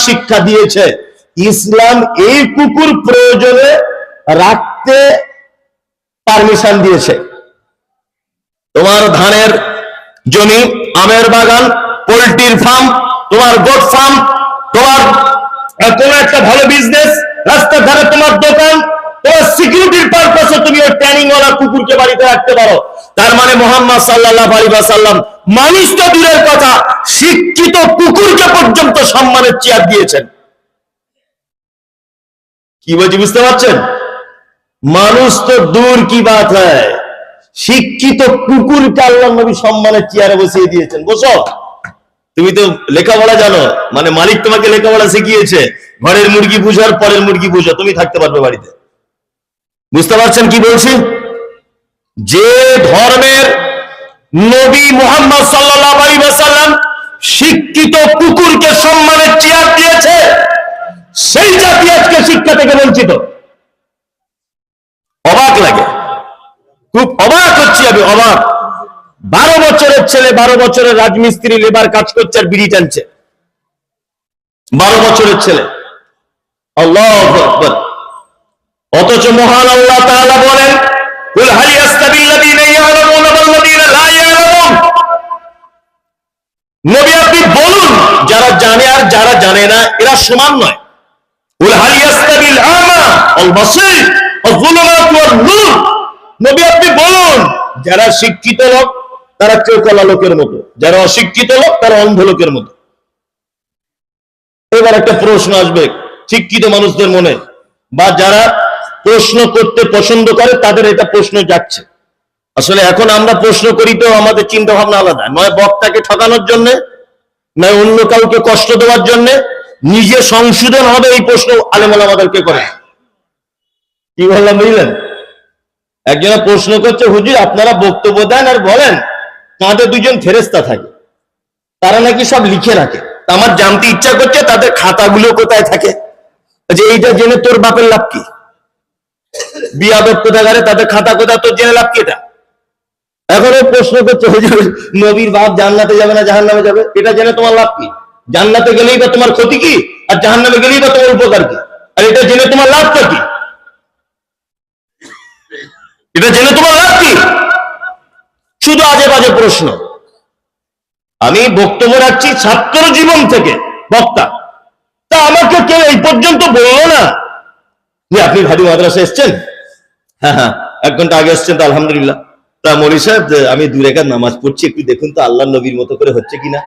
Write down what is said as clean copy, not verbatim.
শিক্ষা দিয়েছে। ইসলাম এই কুকুর প্রয়োজনে রাখতে পারমিশন দিয়েছে। তোমার ধানের জমি, আমের বাগান, পোল্ট্রির ফার্ম, তোমার গোট ফার্ম, তোমার কোন একটা ভালো বিজনেস, রাস্তার ধারে তোমার দোকান, তোমার সিকিউরিটির পারপাসে তুমি ওই ট্যানিং ওয়ালা কুকুরকে বাড়িতে রাখতে পারো। তার মানে মুহাম্মদ সাল্লাল্লাহু আলাইহি ওয়াসাল্লাম মানুষ তো দূরের কথা, শিক্ষিত কুকুরকে পর্যন্ত সম্মানের চেয়ার দিয়েছেন। কি বলছি বুঝতে পারছেন? মানুষ তো দূর কি বাত হয়, শিক্ষিত কুকুরকে আল্লাহর নবী সম্মানের চেয়ারে বসিয়ে দিয়েছেন। বসো, তুমি তো লেখাপড়া জানো, মানে মালিক তোমাকে লেখাপড়া শিখিয়েছে, ঘরের মুরগি বুঝো আর পরের মুরগি বুঝো, তুমি থাকতে পারবে বাড়িতে। বুঝতে পারছেন কি বলছি? যে ধর্মের নবী মুহাম্মদ সাল্লাল্লাহু আলাইহি ওয়াসাল্লাম শিক্ষিত কুকুরকে সম্মানের চেয়ার দিয়েছে, সেই জাতি আজকে শিক্ষা থেকে বঞ্চিত। অবাক লাগে, খুব অবাক হচ্ছি আমি, অবাক। 12 বছরের ছেলে, 12 বছরের রাজমিস্ত্রি লেবার কাজ করছে আর বিড়ি টানছে। 12 বছরের ছেলে, আল্লাহু আকবার। অথচ মহান আল্লাহ তাআলা বলেন, কুল হাল ইয়াস্তাবিল্লাযীনা ইয়ালামুনা ওয়াল্লাযীনা লা ইয়ালামুন। নবী আপনি বলুন, যারা জানে আর যারা জানে না এরা সমান নয়। কুল হাল ইয়াস্তাবিল আমা ওয়াল বাসীর ওয়াজ-যুলুমাত ওয়ান-নূর। নবী আপনি বলুন, যারা শিক্ষিত লোক তারা চোখওয়ালা লোকের মতো, যারা অশিক্ষিত লোক তারা অন্ধ লোকের মতো। এবার একটা প্রশ্ন আসবে শিক্ষিত মানুষদের মনে, বা যারা প্রশ্ন করতে পছন্দ করে তাদের এটা প্রশ্ন যাচ্ছে। আসলে এখন আমরা প্রশ্ন করি তো আমাদের চিন্তা ভাবনা আলাদা, নয় বক্তাকে ঠকানোর জন্য, নয় অন্য কাউকে কষ্ট দেওয়ার জন্য, নিজে সংশোধন হবে এই প্রশ্ন আলেম ওলামাদেরকে করে। কি বললাম বুঝলেন? একজনে প্রশ্ন করছে, হুজুর আপনারা বক্তব্য দেন আর বলেন কাঁধে দুজন ফেরেশতা থাকে, তারা নাকি সব লিখে রাখে। আমার জানতে ইচ্ছা করছে তাদের খাতাগুলো কোথায় থাকে। যে এইটা জেনে তোর বাপের লাভ কি? বিয়াদব কোথাকারে, তাদের খাতা কোথায়, তোর জেনে লাভ কি? এটা এখনো প্রশ্ন করছে, হুজুর নবীর বাপ জান্নাতে যাবে না জাহান্নামে যাবে, এটা জেনে তোমার লাভ কি? জান্নাতে গেলেই বা তোমার ক্ষতি কি, আর জাহান্নামে গেলেই বা তোমার উপকার কি? আর এটা জেনে তোমার লাভটা কি? এটা জেনে তোমার লাভ কি? শুধু আজে বাজে প্রশ্ন। আমি বক্তব্য রাখছি ছাত্র জীবন থেকে, বক্তা। তা আমাকে কেউ এই পর্যন্ত বললো না যে আপনি ভাদু মাদ্রাসা এসছেন? হ্যাঁ, 1 ঘন্টা আগে এসছেন, তো আলহামদুলিল্লাহ। তা মৌলী সাহেব, আমি 2 রাকাত নামাজ পড়ছি, একটু দেখুন তো আল্লাহর নবীর মতো করে হচ্ছে কিনা।